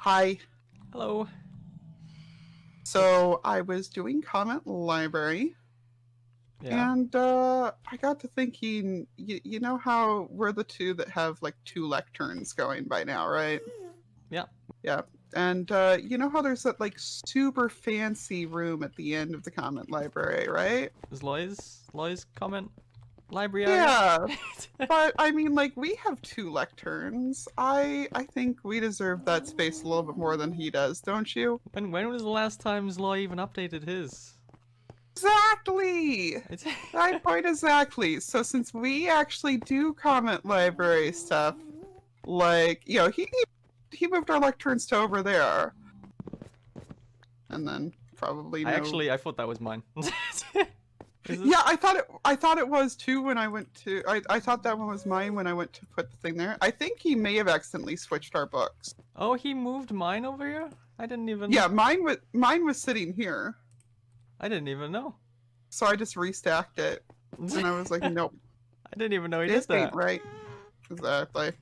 Hi. Hello. So I was doing comment library, Yeah. and I got to thinking. You know how we're the two that have like two lecterns going by now, right? Yeah. Yeah. And you know how there's that like super fancy room at the end of the comment library, right? Zloys comment library area. Yeah. But I mean, like we have two lecterns. I think we deserve that space a little bit more than he does, don't you? when was the last time Zloy even updated his? Exactly. It's My point exactly. So since we actually do comment library stuff, like he moved our lecterns to over there, and then probably no. I thought that was mine. Is this? Yeah, I thought it was too when I went to. I thought that one was mine when I went to put the thing there. I think he may have accidentally switched our books. Oh, he moved mine over here. I didn't even. Yeah, mine was sitting here, I didn't even know. so I just restacked it, and I was like, nope, I didn't even know he this did ain't that. right. Exactly.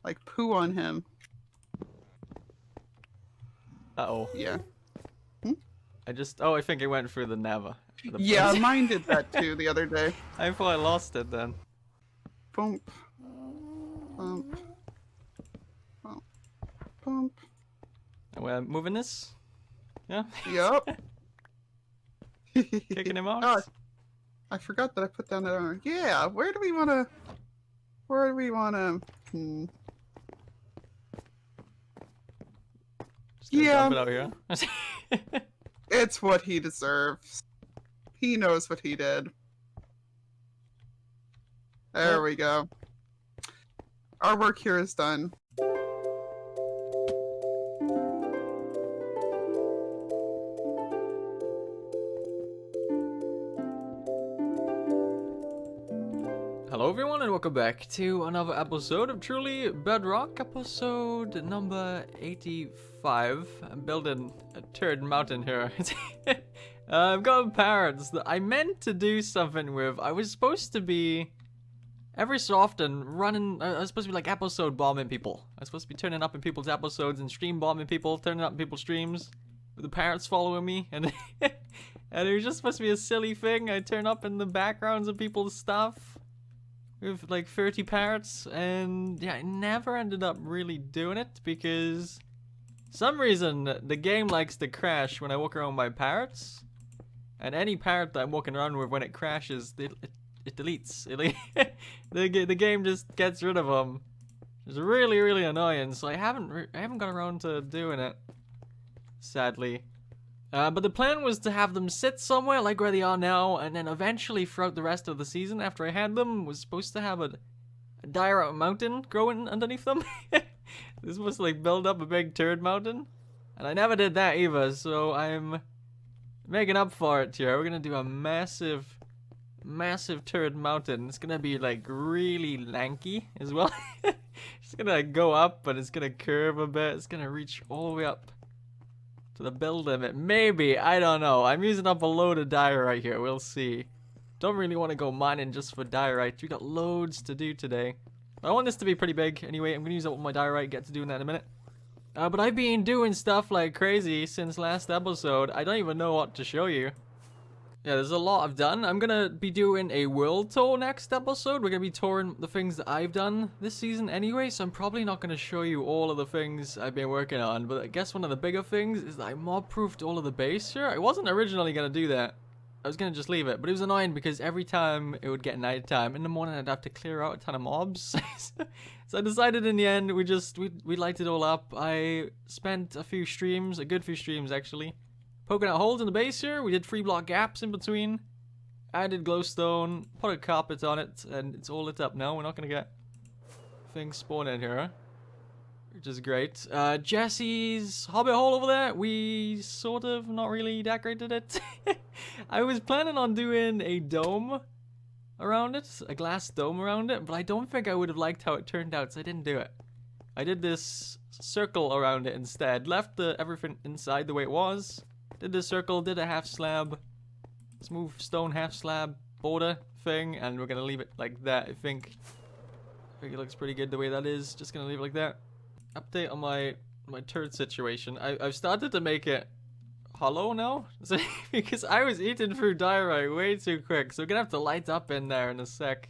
Like poo on him. Uh oh. Yeah. I think it went through the nether. Yeah, mine did that too the other day. I thought I lost it then. Bump. Bump. Bump. Bump. We're moving this. Yeah. Yup. Kicking him out. Oh, I forgot that I put down that armor. Yeah, where do we wanna Just gonna Yeah. dump it out here. It's what he deserves. He knows what he did. There we go. Our work here is done. Hello everyone and welcome back to another episode of Truly Bedrock, episode number 85. I'm building a turd mountain here. I've got parrots that I meant to do something with. I was supposed to be, every so often, running, I was supposed to be like episode bombing people. I was supposed to be turning up in people's episodes and stream bombing people, turning up in people's streams, with the parrots following me, and and it was just supposed to be a silly thing. I turn up in the backgrounds of people's stuff with like 30 parrots, and yeah, I never ended up really doing it because some reason the game likes to crash when I walk around with my parrots, and any parrot that I'm walking around with, when it crashes, it deletes. The game just gets rid of them. It's really annoying. So I haven't got around to doing it, sadly. But the plan was to have them sit somewhere like where they are now, and then eventually throughout the rest of the season, after I had them, was supposed to have a dire out mountain growing underneath them. This was like build up a big turd mountain, and I never did that either, so I'm making up for it here. We're gonna do a massive turd mountain. It's gonna be like really lanky as well. It's gonna go up, but it's gonna curve a bit. It's gonna reach all the way up to the build limit. Maybe, I don't know. I'm using up a load of diorite here. We'll see. Don't really want to go mining just for diorite. We got loads to do today. I want this to be pretty big. Anyway, I'm going to use up all my diorite. Get to doing that in a minute. But I've been doing stuff like crazy since last episode. I don't even know what to show you. Yeah, there's a lot I've done. I'm gonna be doing a world tour next episode. We're gonna be touring the things that I've done this season anyway, so I'm probably not gonna show you all of the things I've been working on, but I guess one of the bigger things is that I mob-proofed all of the base here. I wasn't originally gonna do that. I was gonna just leave it, but it was annoying because every time it would get nighttime, in the morning I'd have to clear out a ton of mobs. So I decided in the end, we light it all up. I spent a good few streams actually, poking out holes in the base here. We did 3 block gaps in between. Added glowstone, put a carpet on it, and it's all lit up now. We're not gonna get things spawning here, which is great. Jesse's hobbit hole over there, we sort of not really decorated it. I was planning on doing a dome around it, a glass dome around it, but I don't think I would have liked how it turned out, so I didn't do it. I did this circle around it instead. Left everything inside the way it was. Did the circle, did a half slab, smooth stone half slab border thing, and we're gonna leave it like that. I think it looks pretty good the way that is. Just gonna leave it like that. Update on my my turd situation. I've started to make it hollow now, so, because I was eating through diorite way too quick, so we're gonna have to light up in there in a sec.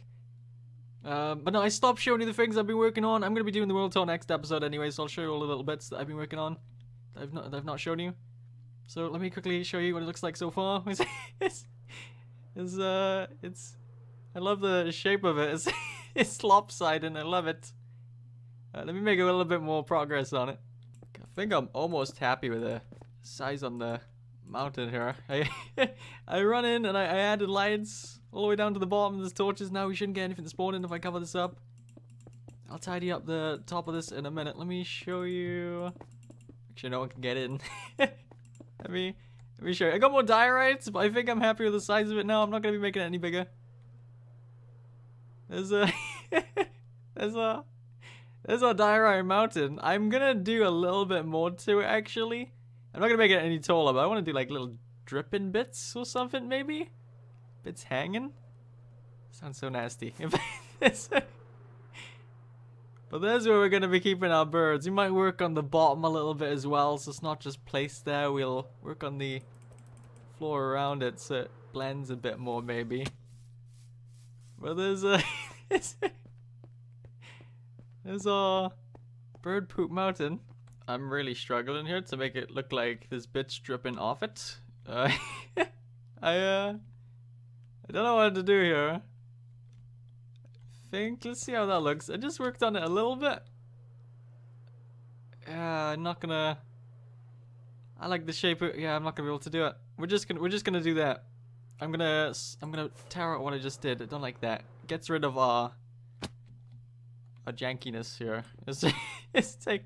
But no, I stopped showing you the things I've been working on. I'm gonna be doing the world tour next episode anyway, so I'll show you all the little bits that I've been working on that I've not shown you. So let me quickly show you what it looks like so far. I love the shape of it. It's lopsided and I love it. Let me make a little bit more progress on it. I think I'm almost happy with the size on the mountain here. I run in and I added lights all the way down to the bottom. There's torches now. We shouldn't get anything to spawn in if I cover this up. I'll tidy up the top of this in a minute. Let me show you. Actually, no one can get in. Let me show you. I got more diorites, but I think I'm happy with the size of it now. I'm not gonna be making it any bigger. There's a there's a diorite mountain. I'm gonna do a little bit more to it actually. I'm not gonna make it any taller, but I want to do like little dripping bits or something maybe. Bits hanging. Sounds so nasty. But there's where we're gonna be keeping our birds. We might work on the bottom a little bit as well, so it's not just placed there. We'll work on the floor around it so it blends a bit more maybe. But there's a bird poop mountain. I'm really struggling here to make it look like there's bits dripping off it. I don't know what to do here. Let's see how that looks. I just worked on it a little bit. Yeah, I'm not gonna. I like the shape. Yeah, I'm not gonna be able to do it. We're just gonna do that. I'm gonna tear out what I just did. I don't like that. Gets rid of our jankiness here. Let's take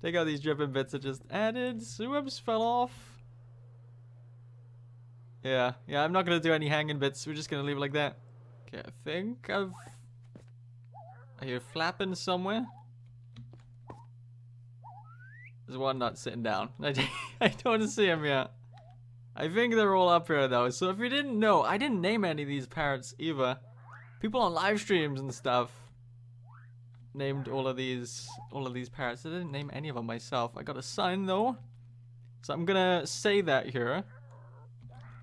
out these dripping bits I just added. Whoops, fell off. Yeah, I'm not gonna do any hanging bits. We're just gonna leave it like that. Okay, I think I hear flapping somewhere. There's one not sitting down. I don't see him yet. I think they're all up here though. So if you didn't know, I didn't name any of these parrots either. People on live streams and stuff named all of these parrots. I didn't name any of them myself. I got a sign though, so I'm gonna say that here.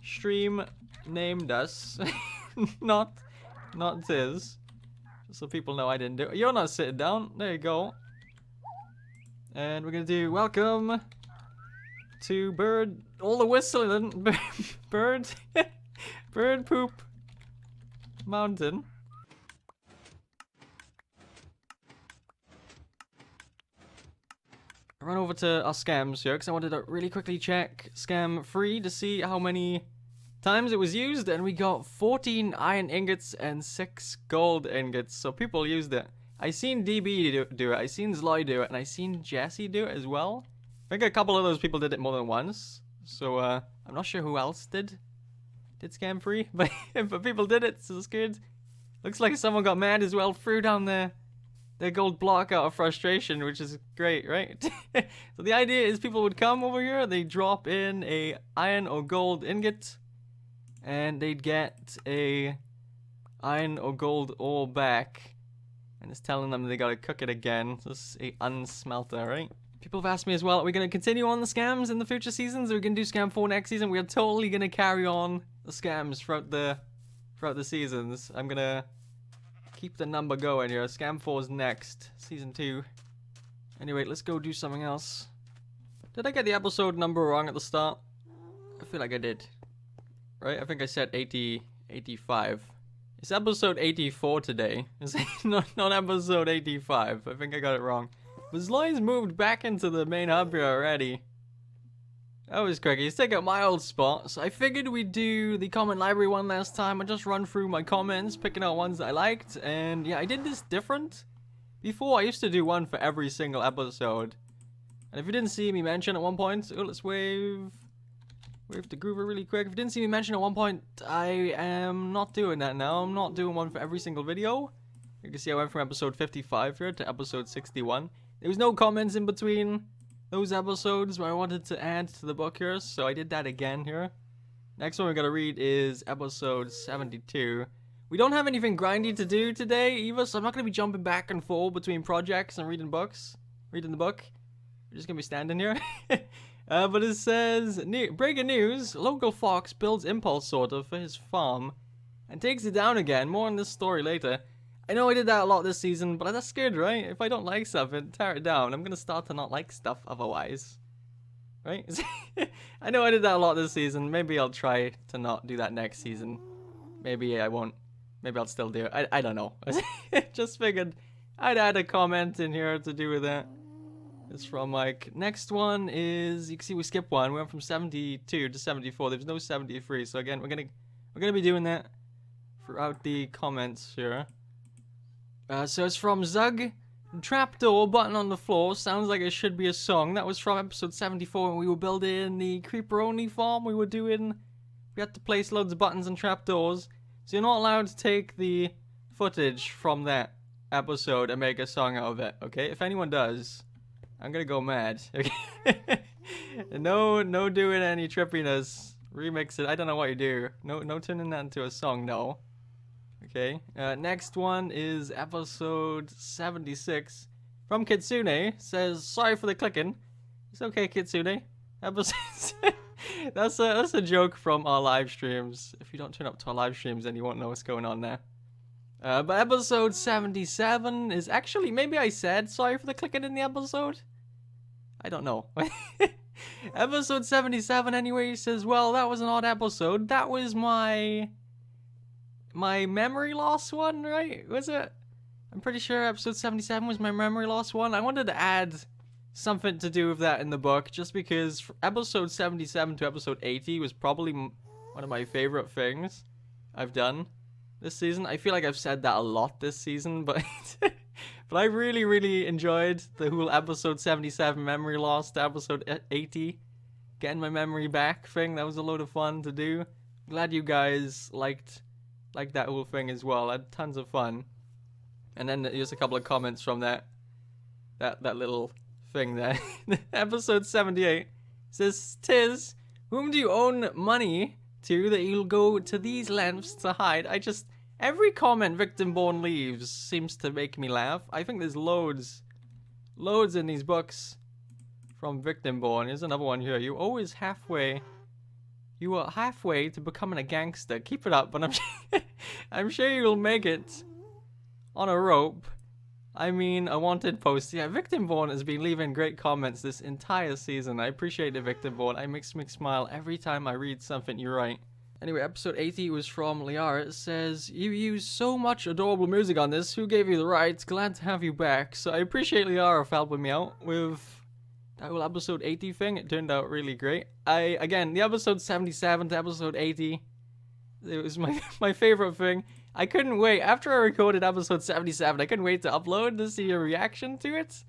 Stream named us, not Tiz, so people know I didn't do it. You're not sitting down. There you go. And we're gonna do welcome to bird, all the whistling bird poop mountain. I run over to our scams here because I wanted to really quickly check scam 3 to see how many times it was used, and we got 14 iron ingots and 6 gold ingots, so people used it. I seen DB do it, I seen Zloy do it, and I seen Jesse do it as well. I think a couple of those people did it more than once, so I'm not sure who else did scam 3, but people did it, so it's good. Looks like someone got mad as well, threw down their gold block out of frustration, which is great, right? So the idea is people would come over here, they drop in a iron or gold ingot, and they'd get a iron or gold ore back, and it's telling them they gotta cook it again. So this is a unsmelter, right? People have asked me as well, are we gonna continue on the scams in the future seasons? Are we gonna do scam 4 next season? We are totally gonna carry on the scams throughout the seasons. I'm gonna keep the number going here. Scam 4's next, season 2. Anyway, let's go do something else. Did I get the episode number wrong at the start? I feel like I did. Right? I think I said 85. It's episode 84 today. It's not episode 85. I think I got it wrong. But Zloy's moved back into the main hub here already. That was quick. He's taking my old spot. So I figured we'd do the comment library one last time. I just run through my comments, picking out ones that I liked. And yeah, I did this different. Before, I used to do one for every single episode. And if you didn't see me mention at one point... Oh, let's wave the groover really quick. If you didn't see me mention at one point, I am not doing that now. I'm not doing one for every single video. You can see I went from episode 55 here to episode 61. There was no comments in between those episodes where I wanted to add to the book here, so I did that again here. Next one we're gonna read is episode 72. We don't have anything grindy to do today either, so I'm not gonna be jumping back and forth between projects and reading the book. We're just gonna be standing here. But it says, breaking news, local fox builds impulse sorter for his farm and takes it down again. More on this story later. I know I did that a lot this season, but that's good, right? If I don't like something, tear it down. I'm gonna start to not like stuff otherwise. Right? I know I did that a lot this season. Maybe I'll try to not do that next season. Maybe I won't. Maybe I'll still do it. I don't know. Just figured I'd add a comment in here to do with that. It's from Mike. Next one is, you can see we skipped one. We went from 72 to 74. There's no 73. So again, we're gonna be doing that throughout the comments here. So it's from Zug. Trapdoor button on the floor. Sounds like it should be a song. That was from episode 74 when we were building the creeper only farm. We had to place loads of buttons and trapdoors. So you're not allowed to take the footage from that episode and make a song out of it. Okay, if anyone does, I'm gonna go mad. Okay? No doing any trippiness. Remix it. I don't know what you do. No turning that into a song. No. Okay. Next one is episode 76 from Kitsune. Says sorry for the clicking. It's okay, Kitsune. Episode. That's a joke from our live streams. If you don't turn up to our live streams, then you won't know what's going on there. But episode 77 is actually, maybe I said sorry for the clicking in the episode. I don't know. Episode 77 anyway says, well, that was an odd episode. That was my memory loss one, right? Was it? I'm pretty sure episode 77 was my memory loss one. I wanted to add something to do with that in the book, just because episode 77 to episode 80 was probably one of my favorite things I've done this season. I feel like I've said that a lot this season, but but I really enjoyed the whole episode 77 memory loss to episode 80 getting my memory back thing. That was a load of fun to do. Glad you guys liked that whole thing as well. I had tons of fun. And then here's a couple of comments from that little thing there. Episode 78 says, Tiz, whom do you own money to that you'll go to these lengths to hide? Every comment Victimborn leaves seems to make me laugh. I think there's loads in these books from Victimborn. Here's another one here. You are halfway to becoming a gangster. Keep it up, but I'm sure you'll make it on a rope. I mean, a wanted post. Yeah, Victimborn has been leaving great comments this entire season. I appreciate it, Victimborn. It makes me smile every time I read something you write. Anyway, episode 80 was from Liara. It says, you use so much adorable music on this. Who gave you the rights? Glad to have you back. So I appreciate Liara for helping me out with that whole episode 80 thing. It turned out really great. Again, the episode 77 to episode 80, it was my favorite thing. I couldn't wait. After I recorded episode 77, I couldn't wait to upload to see your reaction to it.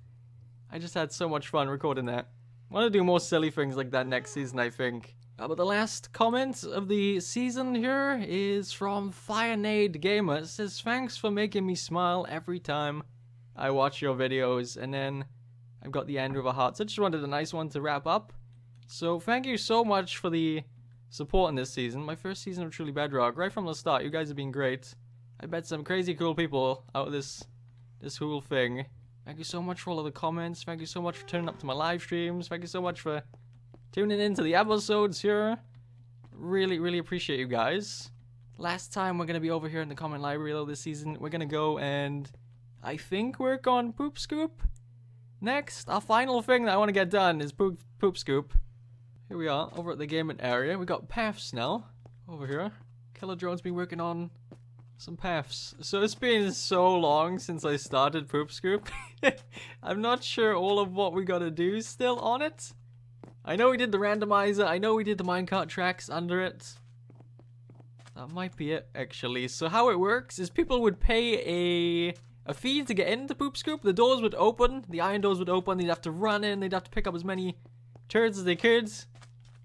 I just had so much fun recording that. I want to do more silly things like that next season, I think. But the last comment of the season here is from Firenade Gamer. It says, thanks for making me smile every time I watch your videos. And then I've got the end with a heart. So I just wanted a nice one to wrap up. So thank you so much for the support in this season. My first season of Truly Bedrock. Right from the start, you guys have been great. I met some crazy cool people out of this whole thing. Thank you so much for all of the comments. Thank you so much for turning up to my live streams. Thank you so much for tuning into the episodes here. Really appreciate you guys. Last time we're going to be over here in the comment library though this season. We're going to go and I think work on Poop Scoop. Next, our final thing that I want to get done is Poop Scoop. Here we are, over at the gaming area. We got paths now, over here. Killer Drone's been working on some paths. So it's been so long since I started Poop Scoop. I'm not sure all of what we gotta do still on it. I know we did the randomizer. I know we did the minecart tracks under it. That might be it, actually. So how it works is people would pay a fee to get into Poop Scoop. The doors would open. The iron doors would open. They'd have to run in. They'd have to pick up as many turds as they could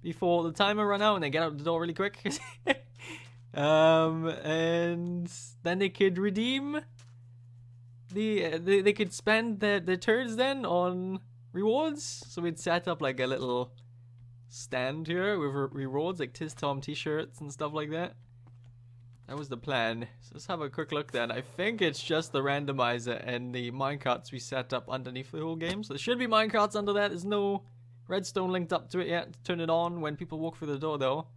before the timer run out, and they get out the door really quick. And then they could redeem they could spend the turds then on rewards. So we'd set up like a little stand here with rewards like Tizztom t-shirts and stuff like that. That was the plan. So let's have a quick look then. I think it's just the randomizer and the minecarts we set up underneath the whole game. So there should be minecarts under that. There's no redstone linked up to it yet to turn it on when people walk through the door though.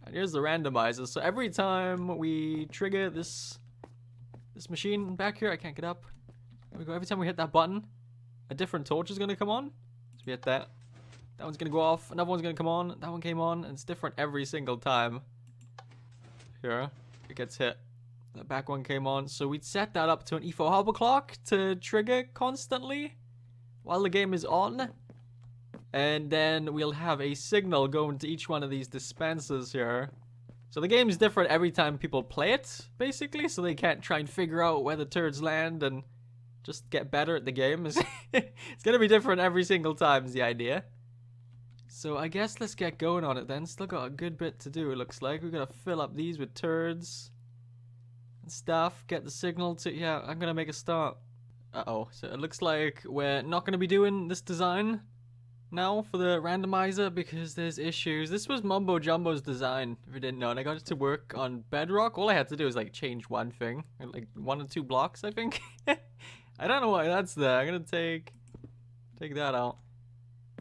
And here's the randomizer. So every time we trigger this machine back here, I can't get up. There we go. Every time we hit that button, a different torch is going to come on. So we hit that. That one's going to go off. Another one's going to come on. That one came on. And it's different every single time. Here, it gets hit. The back one came on. So we'd set that up to an E4 hopper clock to trigger constantly while the game is on. And then we'll have a signal going to each one of these dispensers here. So the game is different every time people play it, basically. So they can't try and figure out where the turds land and just get better at the game. It's going to be different every single time is the idea. So I guess let's get going on it then. Still got a good bit to do, it looks like. We're going to fill up these with turds and stuff. Get the signal to... Yeah, I'm going to make a start. Uh-oh. So it looks like we're not going to be doing this design now for the randomizer because there's issues. This was Mumbo Jumbo's design, if you didn't know. And I got it to work on Bedrock. All I had to do was like change one thing. Like 1 or 2 blocks, I think. I don't know why that's there. I'm going to take that out.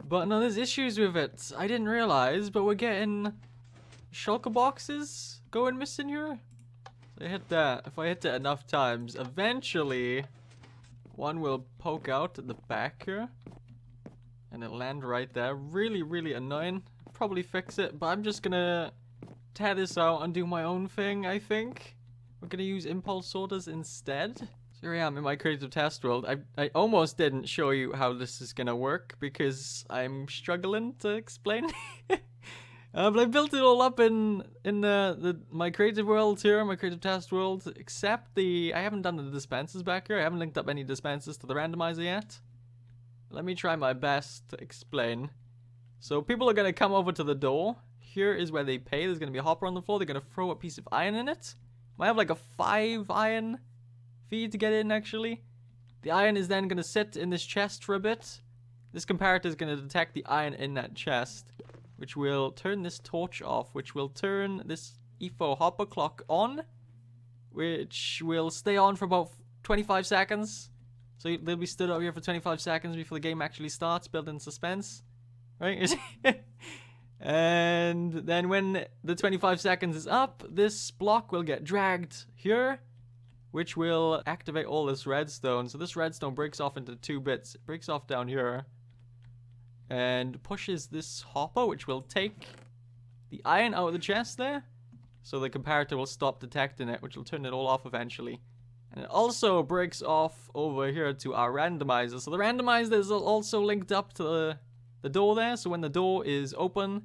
But no, there's issues with it. I didn't realize, but we're getting shulker boxes going missing here. So I hit that. If I hit it enough times, eventually one will poke out at the back here. And it'll land right there. Really, really annoying. Probably fix it, but I'm just gonna tear this out and do my own thing, I think. We're gonna use impulse sorters instead. So here I am in my creative test world. I almost didn't show you how this is gonna work because I'm struggling to explain. But I built it all up in my creative world here, my creative test world, except I haven't done the dispensers back here. I haven't linked up any dispensers to the randomizer yet. Let me try my best to explain. So people are gonna come over to the door. Here is where they pay. There's gonna be a hopper on the floor. They're gonna throw a piece of iron in it. Might have like a 5 iron feed to get in actually. The iron is then going to sit in this chest for a bit. This comparator is going to detect the iron in that chest, which will turn this torch off, which will turn this E4 hopper clock on, which will stay on for about 25 seconds. So they'll be stood up here for 25 seconds before the game actually starts, building suspense, right? And then when the 25 seconds is up, this block will get dragged here, which will activate all this redstone. So this redstone breaks off into 2 bits. It breaks off down here and pushes this hopper, which will take the iron out of the chest there. So the comparator will stop detecting it, which will turn it all off eventually. And it also breaks off over here to our randomizer. So the randomizer is also linked up to the door there. So when the door is open,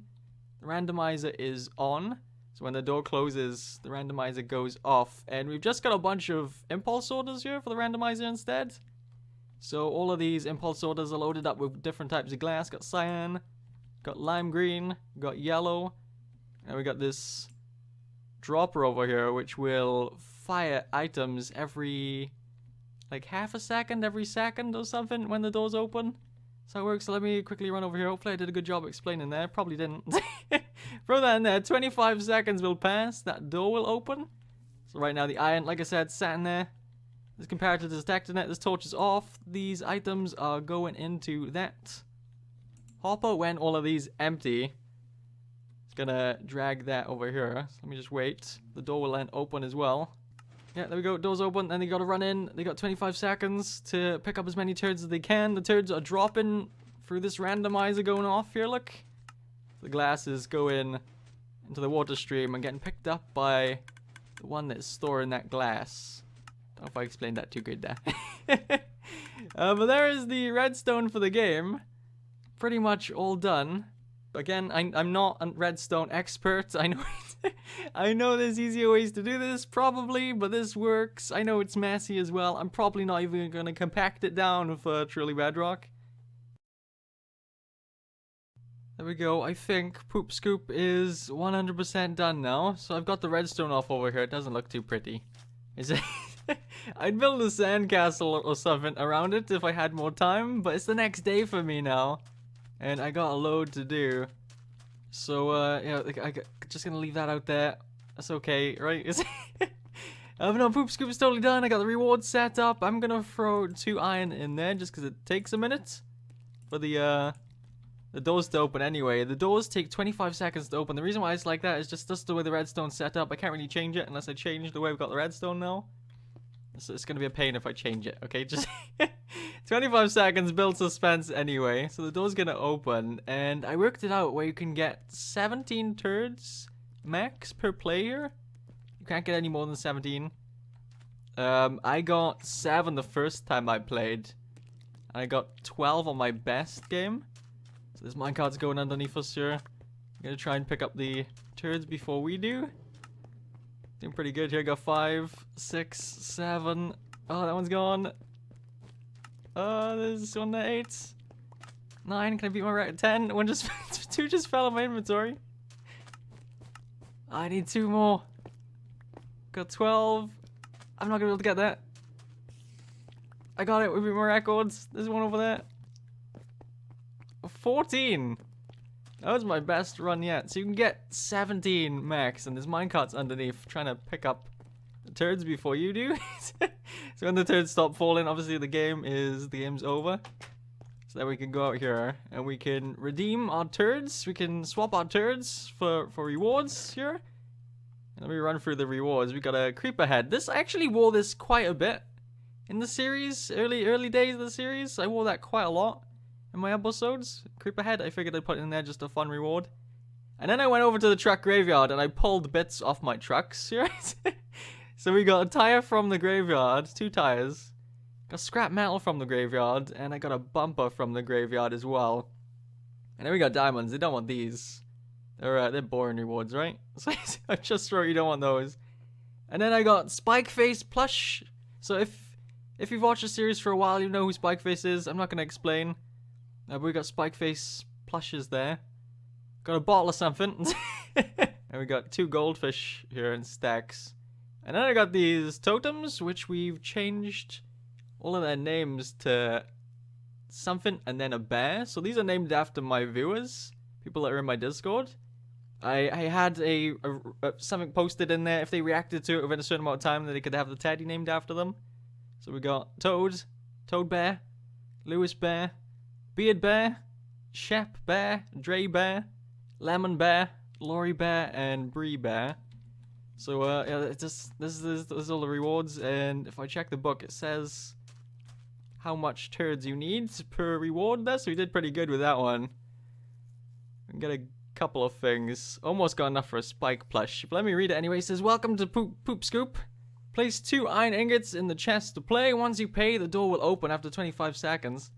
the randomizer is on. So when the door closes, the randomizer goes off. And we've just got a bunch of impulse sorters here for the randomizer instead. So all of these impulse sorters are loaded up with different types of glass. Got cyan, got lime green, got yellow. And we got this dropper over here, which will fire items every, like half a second, every second or something when the door's open. So it works. So let me quickly run over here. Hopefully I did a good job explaining there. Probably didn't. Throw that in there. 25 seconds will pass. That door will open. So right now the iron, like I said, sat in there. This comparator detecting it. This torch is off. These items are going into that hopper when all of these empty. It's gonna drag that over here. So let me just wait. The door will then open as well. Yeah, there we go. Door's open. Then they gotta run in. They got 25 seconds to pick up as many turds as they can. The turds are dropping through this randomizer going off here, look. The glass is going into the water stream and getting picked up by the one that's storing that glass. Don't know if I explained that too good there. But there is the redstone for the game. Pretty much all done. Again, I'm not a redstone expert. I know I know there's easier ways to do this, probably, but this works. I know it's messy as well. I'm probably not even going to compact it down with truly Bedrock. There we go. I think Poop Scoop is 100% done now. So I've got the redstone off over here. It doesn't look too pretty. Is it? I'd build a sandcastle or something around it if I had more time, but it's the next day for me now. And I got a load to do. So, yeah, I'm just gonna leave that out there. That's okay, right? No, Poop Scoop is totally done. I got the rewards set up. I'm gonna throw 2 iron in there just because it takes a minute for the doors to open anyway. The doors take 25 seconds to open. The reason why it's like that is just the way the redstone's set up. I can't really change it unless I change the way we've got the redstone now. So it's gonna be a pain if I change it, okay? Just 25 seconds, build suspense anyway. So the door's gonna open, and I worked it out where you can get 17 turds max per player. You can't get any more than 17. I got 7 the first time I played. And I got 12 on my best game. So this minecart's going underneath us here. I'm gonna try and pick up the turds before we do. Doing pretty good here. Got 5, 6, 7. Oh, that one's gone. There's one at 8. 9. Can I beat my record? 10. One just 2 just fell in my inventory. I need 2 more. Got 12. I'm not gonna be able to get that. I got it. We beat my records. There's one over there. 14. That was my best run yet. So you can get 17 max, and there's minecarts underneath trying to pick up the turds before you do. So when the turds stop falling, obviously the game's over. So then we can go out here and we can redeem our turds. We can swap our turds for rewards here. Let me run through the rewards. We got a creeper head. I actually wore this quite a bit in the series, early days of the series. I wore that quite a lot in my episodes. Creeper head, I figured I'd put in there just a fun reward. And then I went over to the truck graveyard and I pulled bits off my trucks, right? So we got a tire from the graveyard, 2 tires. Got scrap metal from the graveyard, and I got a bumper from the graveyard as well. And then we got diamonds. They don't want these. They're boring rewards, right? So I just wrote you don't want those. And then I got Spike Face plush. So if you've watched the series for a while, you know who Spike Face is. I'm not gonna explain. But we got Spike Face plushes there. Got a bottle of something. And we got 2 goldfish here in stacks. And then I got these totems, which we've changed all of their names to something and then a bear. So these are named after my viewers, people that are in my Discord. I had something posted in there. If they reacted to it within a certain amount of time, then they could have the teddy named after them. So we got Toad Bear, Lewis Bear, Beard Bear, Shep Bear, Dre Bear, Lemon Bear, Lori Bear, and Bree Bear. So yeah, this is all the rewards, and if I check the book, it says how much turds you need per reward there, so we did pretty good with that one. We can get a couple of things. Almost got enough for a spike plush, but let me read it anyway. It says, welcome to Poop Scoop. Place 2 iron ingots in the chest to play. Once you pay, the door will open after 25 seconds.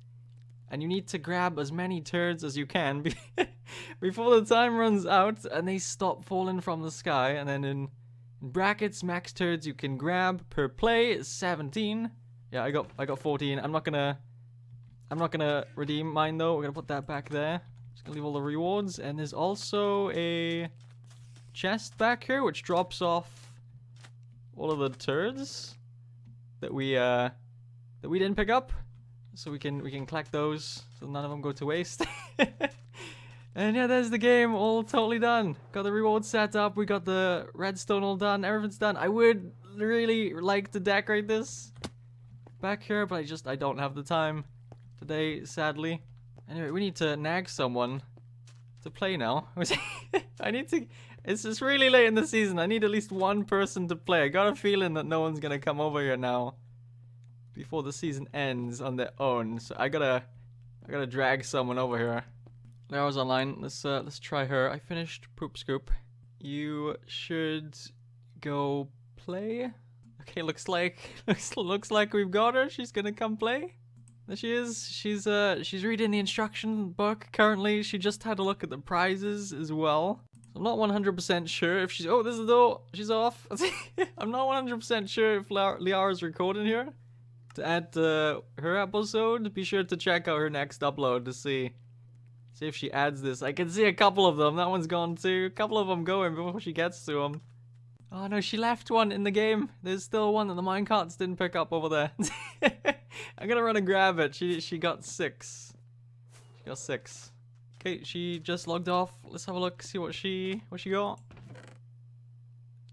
And you need to grab as many turds as you can before the time runs out and they stop falling from the sky. And then in brackets, max turds you can grab per play is 17. Yeah, I got 14. I'm not gonna redeem mine though. We're gonna put that back there. Just gonna leave all the rewards. And there's also a chest back here which drops off all of the turds that we didn't pick up. So we can collect those so none of them go to waste. And yeah, there's the game all totally done. Got the rewards set up. We got the redstone all done. Everything's done. I would really like to decorate this back here, but I don't have the time today, sadly. Anyway, we need to nag someone to play now. It's just really late in the season. I need at least one person to play. I got a feeling that no one's gonna come over here now before the season ends on their own. So I gotta drag someone over here. Lara's online. Let's try her. I finished Poop Scoop. You should go play. Okay, looks like we've got her. She's gonna come play. There she is. She's reading the instruction book currently. She just had a look at the prizes as well. I'm not 100% sure if she's. Oh, there's the door. She's off. I'm not 100% sure if Liara's recording here to add her episode. Be sure to check out her next upload to see if she adds this. I can see a couple of them. That one's gone too. A couple of them going before she gets to them. Oh no, she left one in the game. There's still one that the minecarts didn't pick up over there. I'm gonna run and grab it. She got 6. She got 6. Okay, she just logged off. Let's have a look, see what she got.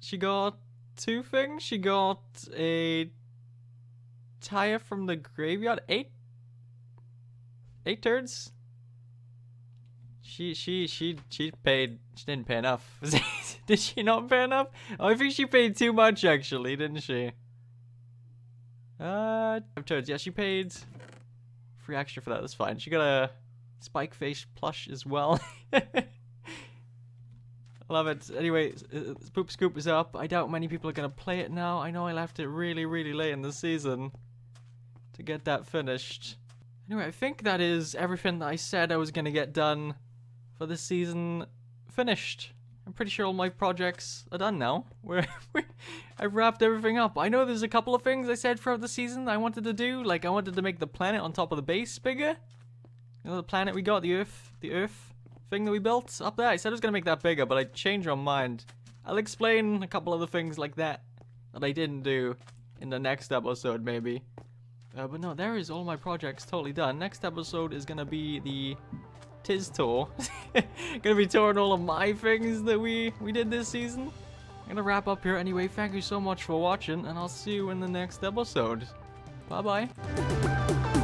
She got 2 things. She got a tire from the graveyard. 8 turds. She paid. She didn't pay enough. Did she not pay enough? Oh, I think she paid too much actually, didn't she? 5 turds. Yeah, she paid 3 extra for that. That's fine. She got a spike face plush as well. Love it. Anyway, Poop Scoop is up. I doubt many people are gonna play it now. I know I left it really, really late in the season to get that finished. Anyway, I think that is everything that I said I was gonna get done for this season finished. I'm pretty sure all my projects are done now. I've wrapped everything up. I know there's a couple of things I said throughout the season I wanted to do. Like, I wanted to make the planet on top of the base bigger. You know, the planet we got, the Earth thing that we built up there. I said I was gonna make that bigger, but I changed my mind. I'll explain a couple of the things like that I didn't do in the next episode, maybe. But no, there is all my projects totally done. Next episode is gonna be the Tiz tour. Gonna be touring all of my things that we did this season. I'm gonna wrap up here anyway. Thank you so much for watching, and I'll see you in the next episode. Bye bye.